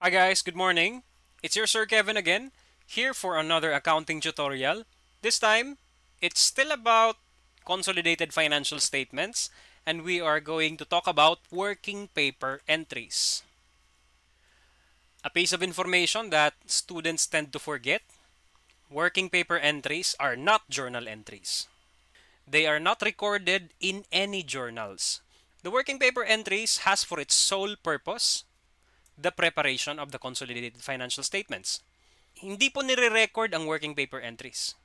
Hi guys, good morning. It's your Sir Kevin again, here for another accounting tutorial. This time, it's still about consolidated financial statements, and we are going to talk about working paper entries. A piece of information that students tend to forget: working paper entries are not journal entries. They are not recorded in any journals. The working paper entries has for its sole purpose the preparation of the consolidated financial statements. Hindi po nire-record ang working paper entries.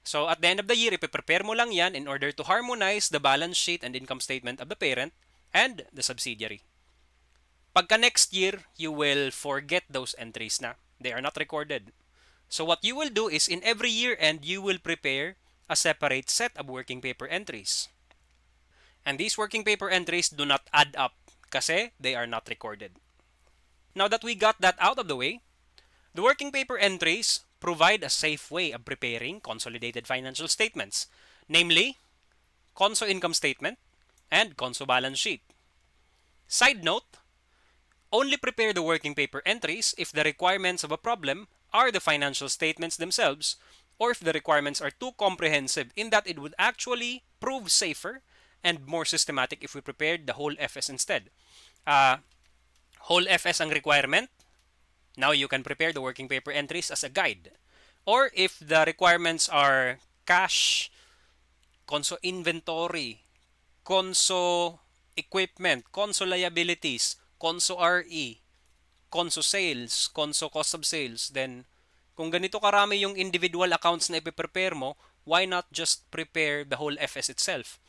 So at the end of the year, ipiprepare mo lang yan in order to harmonize the balance sheet and income statement of the parent and the subsidiary. Pagka next year, you will forget those entries na. They are not recorded. So what you will do is in every year end, you will prepare a separate set of working paper entries. And these working paper entries do not add up kasi they are not recorded. Now that we got that out of the way, the working paper entries provide a safe way of preparing consolidated financial statements, namely, Conso income statement and Conso balance sheet. Side note, only prepare the working paper entries if the requirements of a problem are the financial statements themselves, or if the requirements are too comprehensive in that it would actually prove safer and more systematic if we prepared the whole FS instead. Whole FS ang requirement. Now you can prepare the working paper entries as a guide. Or if the requirements are cash, Conso inventory, Conso equipment, Conso liabilities, Conso RE, Conso sales, Conso cost of sales, then kung ganito karami yung individual accounts na ipiprepare mo, why not just prepare the whole FS itself?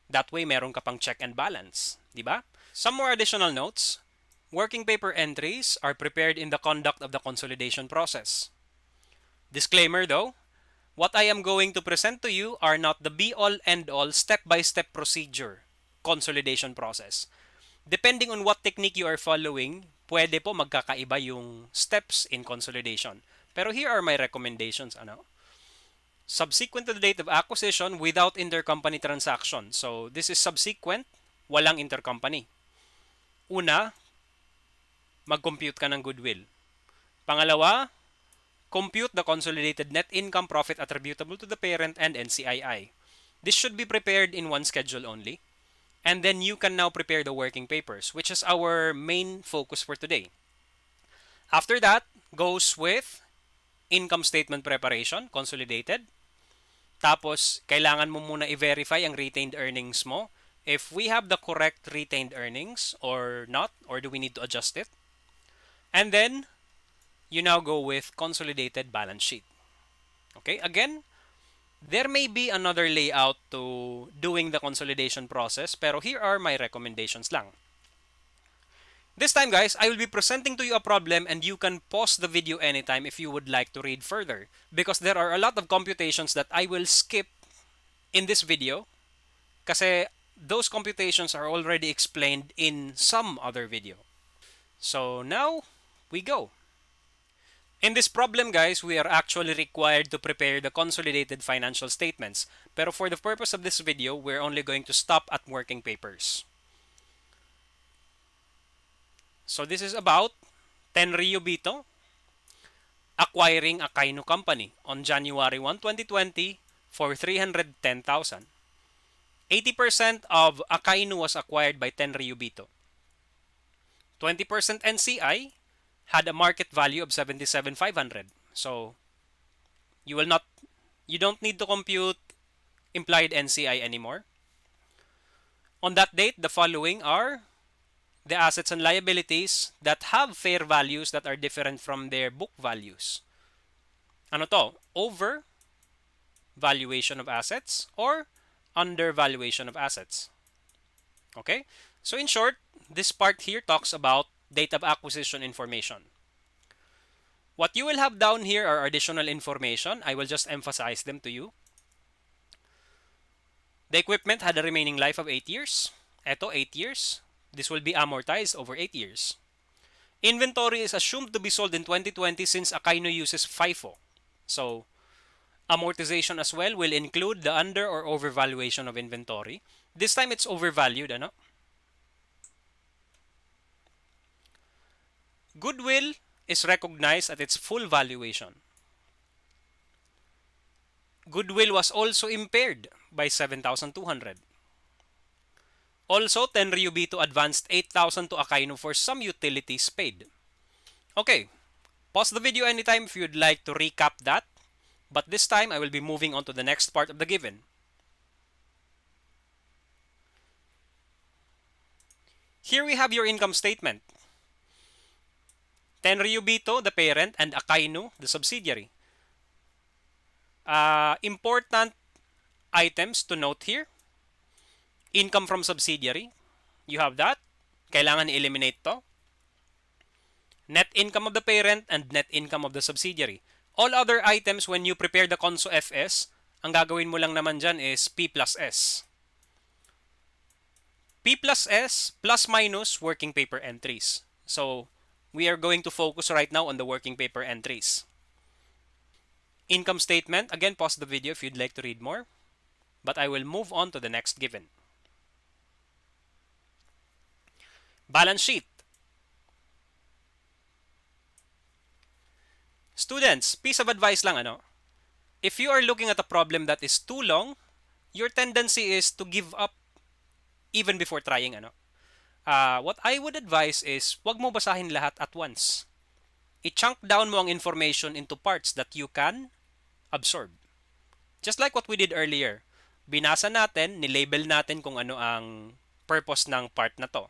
That way, meron ka pang check and balance. Diba? Some more additional notes. Working paper entries are prepared in the conduct of the consolidation process. Disclaimer though, what I am going to present to you are not the be-all, end-all, step-by-step procedure consolidation process. Depending on what technique you are following, pwede po magkakaiba yung steps in consolidation. Pero here are my recommendations. Subsequent to the date of acquisition without intercompany transaction. So this is subsequent, walang intercompany. Una, mag-compute ka ng goodwill. Pangalawa, compute the consolidated net income profit attributable to the parent and NCII. This should be prepared in one schedule only. And then you can now prepare the working papers, which is our main focus for today. After that, goes with income statement preparation, consolidated. Tapos, kailangan mo muna i-verify ang retained earnings mo. If we have the correct retained earnings or not, or do we need to adjust it? And then, you now go with consolidated balance sheet. Okay, again, there may be another layout to doing the consolidation process, pero here are my recommendations lang. This time, guys, I will be presenting to you a problem and you can pause the video anytime if you would like to read further, because there are a lot of computations that I will skip in this video kasi those computations are already explained in some other video. So now, we go. In this problem, guys, we are actually required to prepare the consolidated financial statements. Pero for the purpose of this video, we're only going to stop at working papers. So this is about Tenryu Bito acquiring a Kainu company on January 1, 2020 for 310,000. 80% of Akainu was acquired by Tenryu Bito. 20% NCI had a market value of 77,500. So you don't need to compute implied NCI anymore. On that date, the following are the assets and liabilities that have fair values that are different from their book values. Ano to? Over valuation of assets or under valuation of assets. Okay? So in short, this part here talks about date of acquisition information. What you will have down here are additional information. I will just emphasize them to you. The equipment had a remaining life of 8 years. Eto, 8 years. This will be amortized over 8 years. Inventory is assumed to be sold in 2020 since Akainu uses FIFO. So, amortization as well will include the under or overvaluation of inventory. This time it's overvalued, ano? Goodwill is recognized at its full valuation. Goodwill was also impaired by 7,200. Also, Tenryu B2 advanced 8,000 to Akainu for some utilities paid. Okay, pause the video anytime if you'd like to recap that. But this time, I will be moving on to the next part of the given. Here we have your income statement. Tenryu B2, the parent, and Akainu, the subsidiary. Important items to note here. Income from subsidiary. You have that. Kailangan i-eliminate to. Net income of the parent and net income of the subsidiary. All other items, when you prepare the Conso FS, ang gagawin mo lang naman dyan is P plus S. P plus S plus minus working paper entries. So, we are going to focus right now on the working paper entries. Income statement. Again, pause the video if you'd like to read more. But I will move on to the next given. Balance sheet. Students, piece of advice lang ano. If you are looking at a problem that is too long, your tendency is to give up even before trying ano. What I would advise is wag mo basahin lahat at once. I-chunk down mo ang information into parts that you can absorb. Just like what we did earlier. Binasa natin, nilabel natin kung ano ang purpose ng part na to.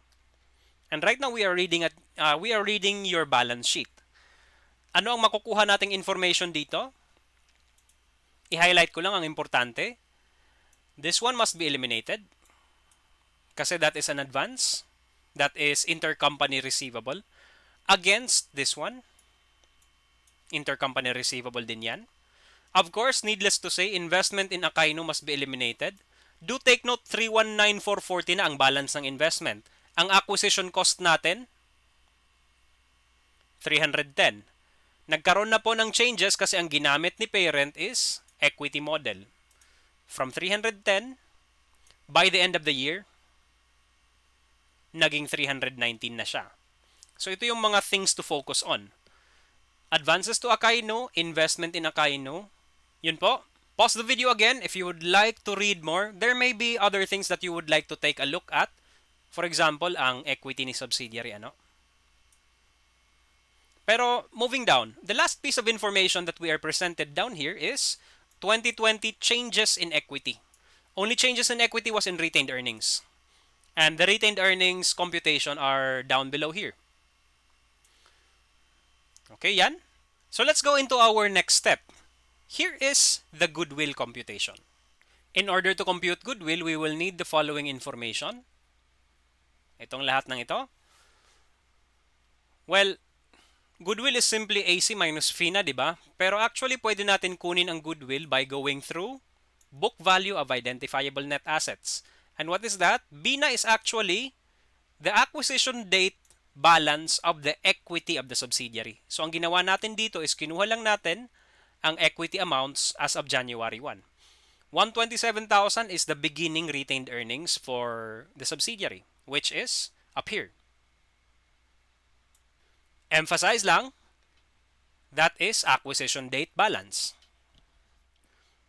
And right now we are reading your balance sheet. Ano ang makukuha nating information dito? I-highlight ko lang ang importante. This one must be eliminated. Kasi that is an advance. That is intercompany receivable. Against this one. Intercompany receivable din yan. Of course, needless to say, investment in Akainu must be eliminated. Do take note, 319,440 na ang balance ng investment. Ang acquisition cost natin, 310. Nagkaroon na po ng changes kasi ang ginamit ni parent is equity model. From 310, by the end of the year, naging 319 na siya. So ito yung mga things to focus on. Advances to Akainu, investment in Akainu. Yun po. Pause the video again if you would like to read more. There may be other things that you would like to take a look at. For example, ang equity ni subsidiary ano. Pero moving down, the last piece of information that we are presented down here is 2020 changes in equity. Only changes in equity was in retained earnings. And the retained earnings computation are down below here. Okay, yan. So let's go into our next step. Here is the goodwill computation. In order to compute goodwill, we will need the following information. Itong lahat ng ito. Well, goodwill is simply AC minus fee na, di ba? Pero actually, pwede natin kunin ang goodwill by going through book value of identifiable net assets. And what is that? BINA is actually the acquisition date balance of the equity of the subsidiary. So, ang ginawa natin dito is kinuha lang natin ang equity amounts as of January 1. 127,000 is the beginning retained earnings for the subsidiary, which is up here. Emphasize lang, that is acquisition date balance.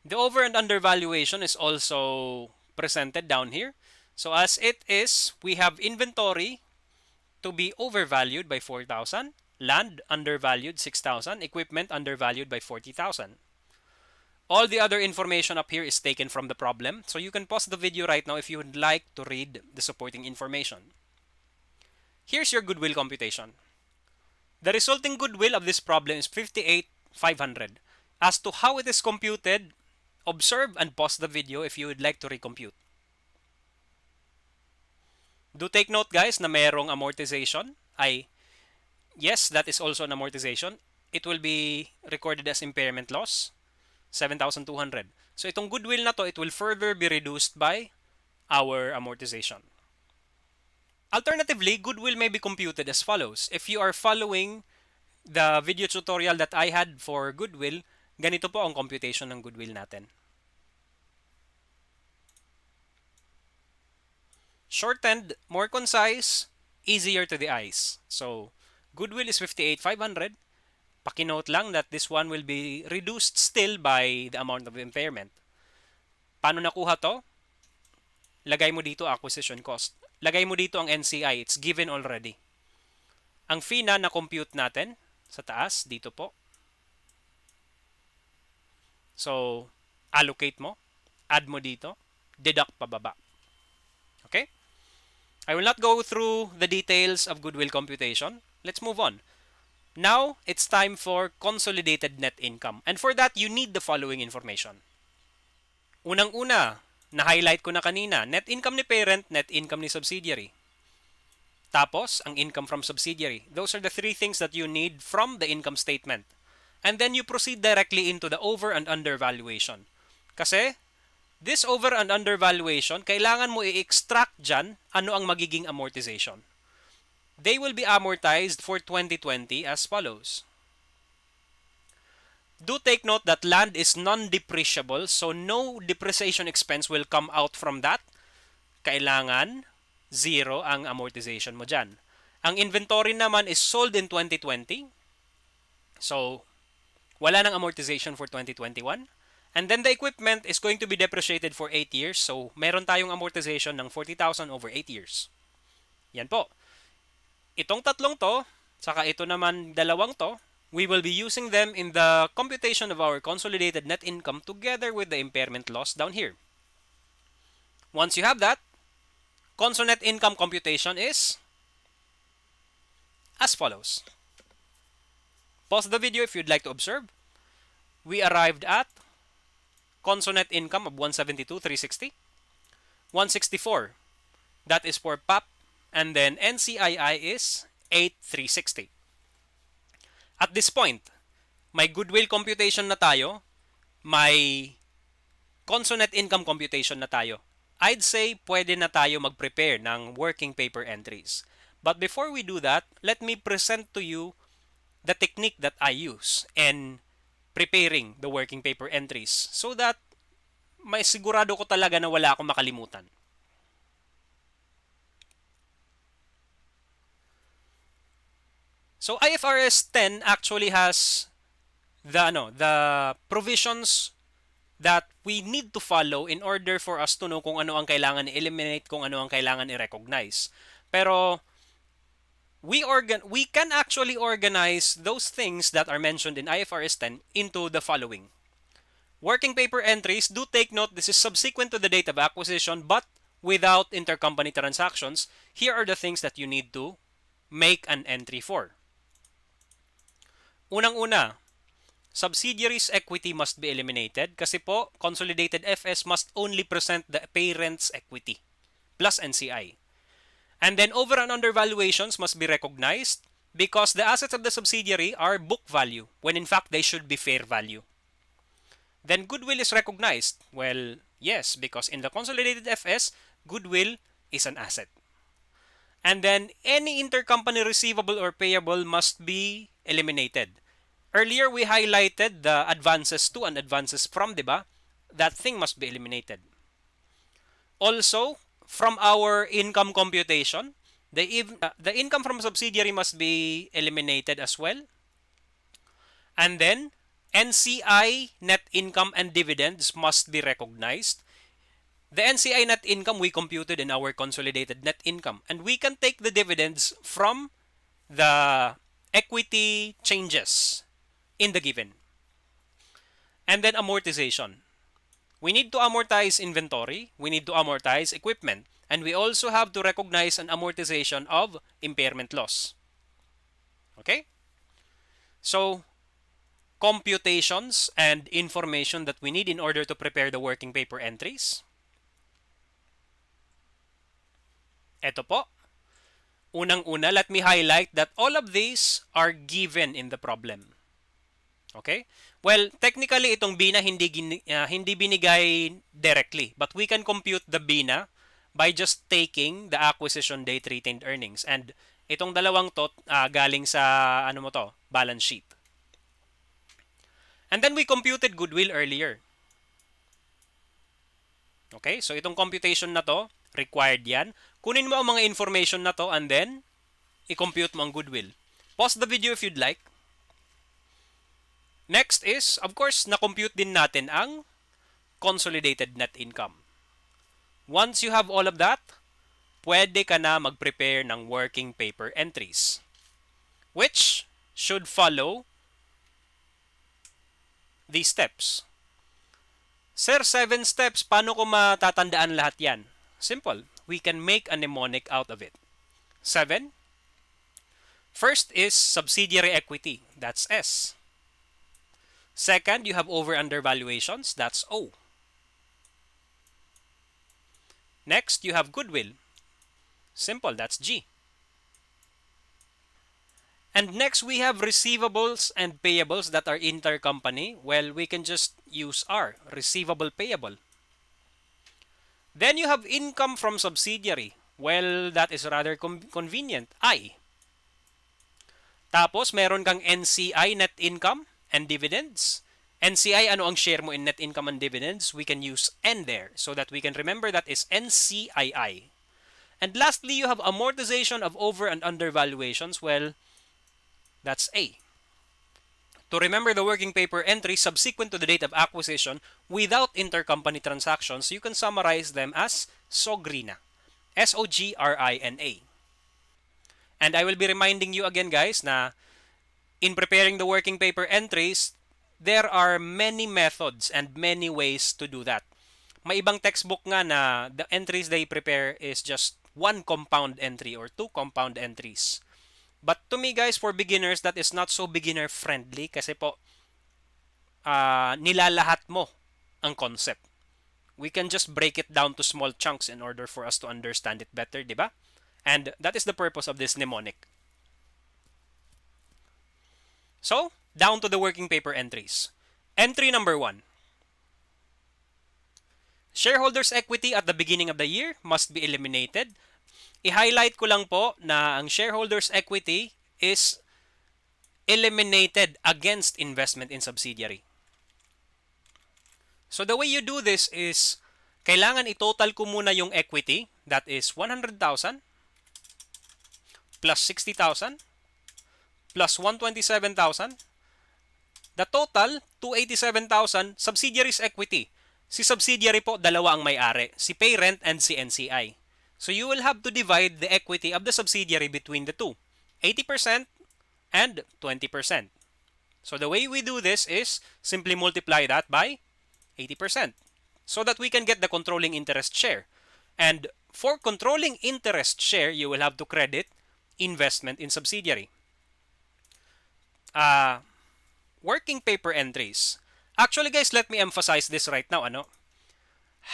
The over and under valuation is also presented down here. So as it is, we have inventory to be overvalued by 4,000, land undervalued 6,000, equipment undervalued by 40,000. All the other information up here is taken from the problem. So you can pause the video right now if you would like to read the supporting information. Here's your goodwill computation. The resulting goodwill of this problem is 58,500. As to how it is computed, observe and pause the video if you would like to recompute. Do take note guys na mayroong amortization. Yes, that is also an amortization. It will be recorded as impairment loss, 7,200. So itong goodwill na to, it will further be reduced by our amortization. Alternatively, goodwill may be computed as follows. If you are following the video tutorial that I had for goodwill, ganito po ang computation ng goodwill natin. Shortened, more concise, easier to the eyes. So, goodwill is 58,500. Pakinote lang that this one will be reduced still by the amount of impairment. Paano nakuha to? Lagay mo dito acquisition cost. Lagay mo dito ang NCI. It's given already. Ang fee na na-compute natin sa taas, dito po. So, allocate mo. Add mo dito. Deduct pababa. Okay? I will not go through the details of Goodwill Computation. Let's move on. Now, it's time for consolidated net income. And for that, you need the following information. Unang-una, na-highlight ko na kanina, net income ni parent, net income ni subsidiary. Tapos, ang income from subsidiary. Those are the three things that you need from the income statement. And then you proceed directly into the over and under valuation. Kasi, this over and under valuation, kailangan mo i-extract dyan ano ang magiging amortization. They will be amortized for 2020 as follows. Do take note that land is non-depreciable, so no depreciation expense will come out from that. Kailangan zero ang amortization mo dyan. Ang inventory naman is sold in 2020. So, wala nang amortization for 2021. And then the equipment is going to be depreciated for 8 years. So, meron tayong amortization ng 40,000 over 8 years. Yan po. Itong tatlong to, saka ito naman dalawang to, we will be using them in the computation of our consolidated net income together with the impairment loss down here. Once you have that, consolidated net income computation is as follows. Pause the video if you'd like to observe. We arrived at consolidated net income of 172,360. 164. That is for PAP. And then NCII is 8,360. At this point, may goodwill computation na tayo, may consolidated income computation na tayo. I'd say pwede na tayo mag-prepare ng working paper entries. But before we do that, let me present to you the technique that I use in preparing the working paper entries so that may sigurado ko talaga na wala akong makalimutan. So IFRS 10 actually has the provisions that we need to follow in order for us to know kung ano ang kailangan i-eliminate, kung ano ang kailangan i-recognize. Pero we can actually organize those things that are mentioned in IFRS 10 into the following. Working paper entries, do take note this is subsequent to the date of acquisition but without intercompany transactions. Here are the things that you need to make an entry for. Unang-una, subsidiaries' equity must be eliminated kasi po, consolidated FS must only present the parent's equity plus NCI. And then over and under valuations must be recognized because the assets of the subsidiary are book value when in fact they should be fair value. Then goodwill is recognized. Well, yes, because in the consolidated FS, goodwill is an asset. And then any intercompany receivable or payable must be eliminated. Earlier, we highlighted the advances to and advances from, diba? That thing must be eliminated. Also, from our income computation, the income from subsidiary must be eliminated as well. And then, NCI, net income, and dividends must be recognized. The NCI net income we computed in our consolidated net income. And we can take the dividends from the equity changes in the given. And then amortization. We need to amortize inventory, we need to amortize equipment, and we also have to recognize an amortization of impairment loss. Okay? So, computations and information that we need in order to prepare the working paper entries. Ito po. Unang-una, let me highlight that all of these are given in the problem. Okay? Well, technically, itong BINA hindi binigay directly. But we can compute the BINA by just taking the acquisition date retained earnings. And itong dalawang to, galing sa, balance sheet. And then we computed goodwill earlier. Okay? So, itong computation na to, required yan. Kunin mo ang mga information na to and then, i-compute mo ang goodwill. Pause the video if you'd like. Next is, of course, na-compute din natin ang consolidated net income. Once you have all of that, pwede ka na mag-prepare ng working paper entries, which should follow these steps. Sir, 7 steps, paano ko matatandaan lahat yan? Simple. We can make a mnemonic out of it. 7. First is subsidiary equity. That's S. Second, you have over-under valuations. That's O. Next, you have goodwill. Simple. That's G. And next, we have receivables and payables that are intercompany. Well, we can just use R, receivable payable. Then you have income from subsidiary. Well, that is rather convenient. I. Tapos, meron kang NCI, net income and dividends. NCI, ano ang share mo in net income and dividends? We can use N there so that we can remember that is NCII. And lastly, you have amortization of over and under valuations. Well, that's A. To remember the working paper entry subsequent to the date of acquisition without intercompany transactions, you can summarize them as SOGRINA. SOGRINA. And I will be reminding you again, guys, na in preparing the working paper entries, there are many methods and many ways to do that. May ibang textbook nga na the entries they prepare is just one compound entry or two compound entries. But to me, guys, for beginners, that is not so beginner-friendly kasi po, nilalahat mo ang concept. We can just break it down to small chunks in order for us to understand it better, di ba? And that is the purpose of this mnemonic. So, down to the working paper entries. Entry number 1. Shareholders' equity at the beginning of the year must be eliminated. I-highlight ko lang po na ang shareholders' equity is eliminated against investment in subsidiary. So the way you do this is, kailangan i-total ko muna yung equity. That is 100,000 plus 60,000 plus 127,000. The total, 287,000, subsidiary's equity. Si subsidiary po, dalawa ang may-ari. Si parent and si NCI. So you will have to divide the equity of the subsidiary between the two. 80% and 20%. So the way we do this is simply multiply that by 80% so that we can get the controlling interest share. And for controlling interest share, you will have to credit investment in subsidiary. Working paper entries. Actually, guys, let me emphasize this right now.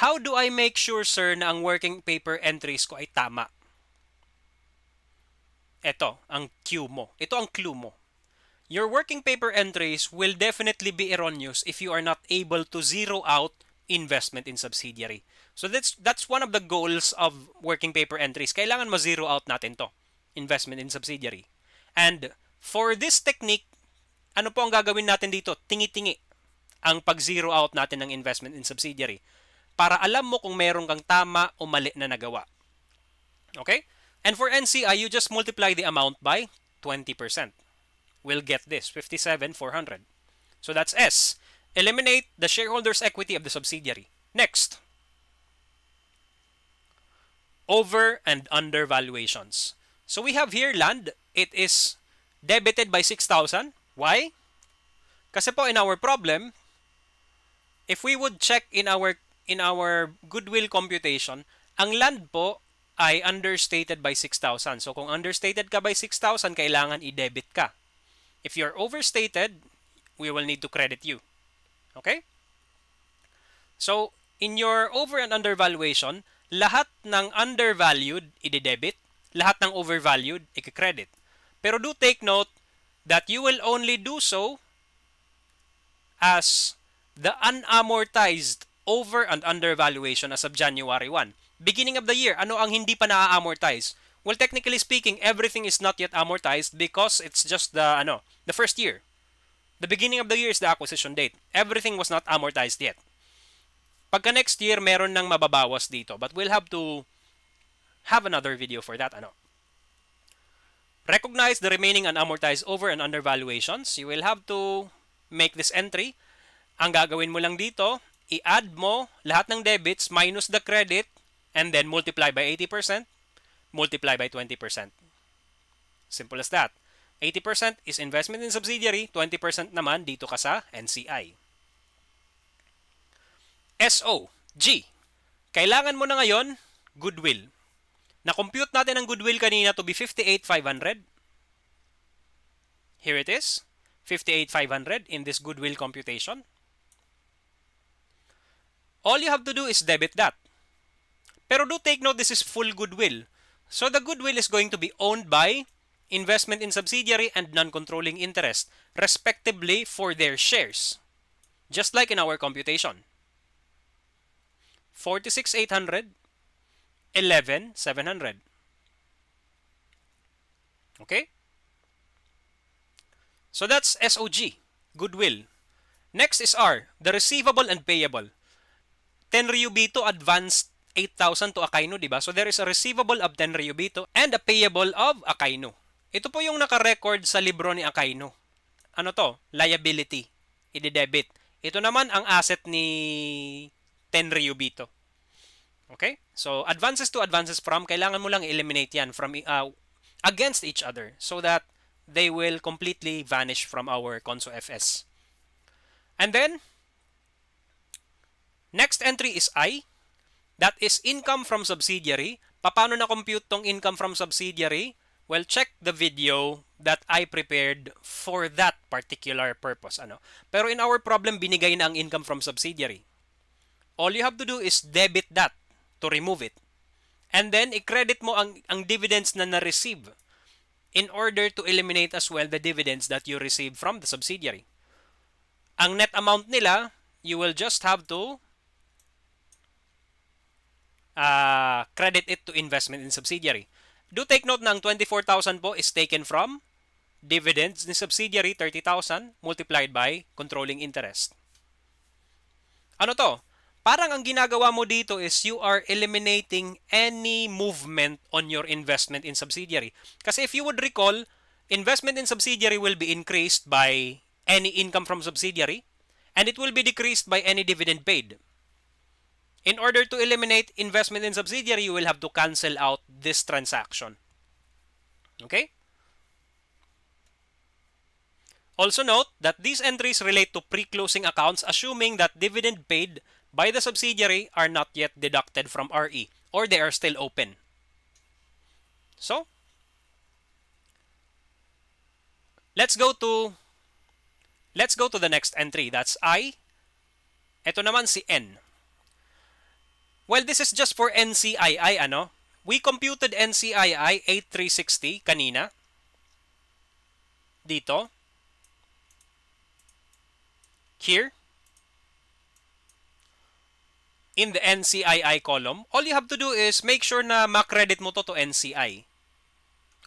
How do I make sure, sir, na ang working paper entries ko ay tama? Ito, ang cue mo. Ito ang clue mo. Your working paper entries will definitely be erroneous if you are not able to zero out investment in subsidiary. So that's one of the goals of working paper entries. Kailangan ma-zero out natin to, investment in subsidiary. And for this technique, ano po ang gagawin natin dito? Tingi-tingi ang pag-zero out natin ng investment in subsidiary para alam mo kung meron kang tama o mali na nagawa. Okay? And for NCI, you just multiply the amount by 20%. We'll get this, 57,400. So that's S. Eliminate the shareholders' equity of the subsidiary. Next. Over and under valuations. So we have here land. It is debited by 6,000. Why? Kasi po in our problem, if we would check in our goodwill computation, ang land po ay understated by 6,000. So kung understated ka by 6,000, kailangan i-debit ka. If you're overstated, we will need to credit you. Okay? So, in your over and under valuation, lahat ng undervalued, i-debit. Lahat ng overvalued, i-credit. Pero do take note that you will only do so as the unamortized over and under valuation as of January 1. Beginning of the year, ano ang hindi pa na-amortize? Well, technically speaking, everything is not yet amortized because it's just the first year. The beginning of the year is the acquisition date. Everything was not amortized yet. Pagka next year, meron nang mababawas dito. But we'll have to have another video for that. Recognize the remaining unamortized over and under valuations. You will have to make this entry, ang gagawin mo lang dito, i-add mo lahat ng debits minus the credit and then multiply by 80%, multiply by 20%. Simple as that. 80% is investment in subsidiary, 20% naman dito ka sa NCI. SO, G. Kailangan mo na ngayon, goodwill. Na-compute natin ang goodwill kanina to be 58,500. Here it is, 58,500 in this goodwill computation. All you have to do is debit that. Pero do take note, this is full goodwill. So the goodwill is going to be owned by investment in subsidiary and non-controlling interest, respectively for their shares. Just like in our computation. 46,800, 11,700. Okay? So that's SOG, goodwill. Next is R, the receivable and payable. Tenryubito advanced 8,000 to Akainu, diba? So there is a receivable of Tenryubito and a payable of Akainu. Ito po yung naka-record sa libro ni Akainu. Ano to? Liability. I-debit. Ito naman ang asset ni Tenryubito. Okay? So advances to advances from, kailangan mo lang eliminate yan from against each other so that they will completely vanish from our Conso FS. And then, next entry is I. That is income from subsidiary. Paano na-compute tong income from subsidiary? Well, check the video that I prepared for that particular purpose. Pero in our problem, binigay na ang income from subsidiary. All you have to do is debit that to remove it. And then, i-credit mo ang dividends na na-receive in order to eliminate as well the dividends that you receive from the subsidiary. Ang net amount nila, you will just have to credit it to investment in subsidiary. Do take note na ang 24,000 po is taken from dividends ni subsidiary, 30,000 multiplied by controlling interest. Ano to? Parang ang ginagawa mo dito is you are eliminating any movement on your investment in subsidiary. Kasi if you would recall, investment in subsidiary will be increased by any income from subsidiary and it will be decreased by any dividend paid. In order to eliminate investment in subsidiary, you will have to cancel out this transaction. Okay? Also note that these entries relate to pre-closing accounts assuming that dividend paid by the subsidiary are not yet deducted from RE or they are still open. So, let's go to the next entry. That's I. Ito naman si N. Well, this is just for NCII, We computed NCII 8360 kanina. Dito. Here. In the NCII column, all you have to do is make sure na ma-credit mo to NCI.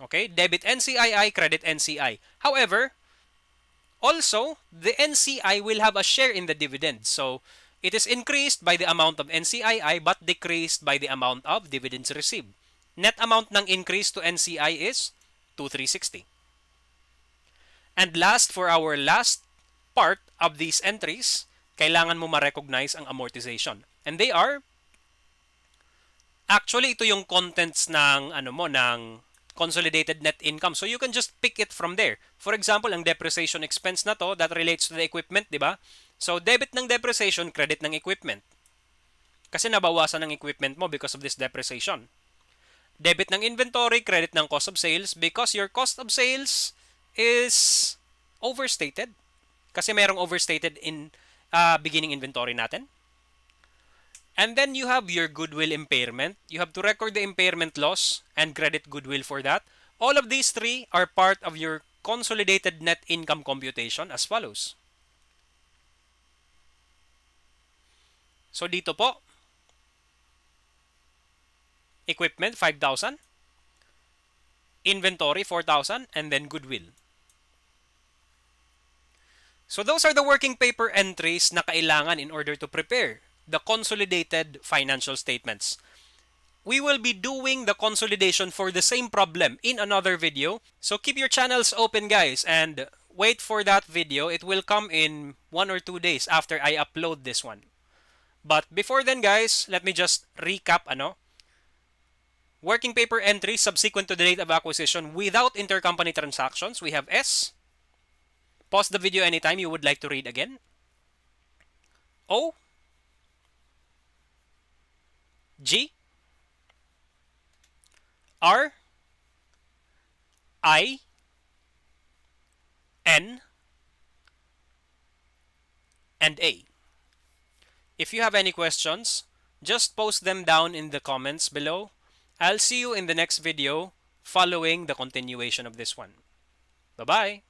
Okay? Debit NCII, credit NCI. However, also, the NCI will have a share in the dividend. So, it is increased by the amount of NCII but decreased by the amount of dividends received. Net amount ng increase to NCI is 2,360. And last, for our last part of these entries, kailangan mo ma-recognize ang amortization. And they are, actually, ito yung contents ng, ng consolidated net income. So you can just pick it from there. For example, ang depreciation expense na to, that relates to the equipment, di ba? So debit ng depreciation, credit ng equipment. Kasi nabawasan ng equipment mo because of this depreciation. Debit ng inventory, credit ng cost of sales because your cost of sales is overstated. Kasi merong overstated in beginning inventory natin. And then you have your goodwill impairment. You have to record the impairment loss and credit goodwill for that. All of these three are part of your consolidated net income computation as follows. So dito po, equipment 5,000, inventory 4,000, and then goodwill. So those are the working paper entries na kailangan in order to prepare the consolidated financial statements. We will be doing the consolidation for the same problem in another video. So keep your channels open, guys, and wait for that video. It will come in 1 or 2 days after I upload this one. But before then, guys, let me just recap working paper entry subsequent to the date of acquisition without intercompany transactions. We have S. Pause the video anytime you would like to read again. O. G. R. I. N. And A. If you have any questions, just post them down in the comments below. I'll see you in the next video following the continuation of this one. Bye-bye.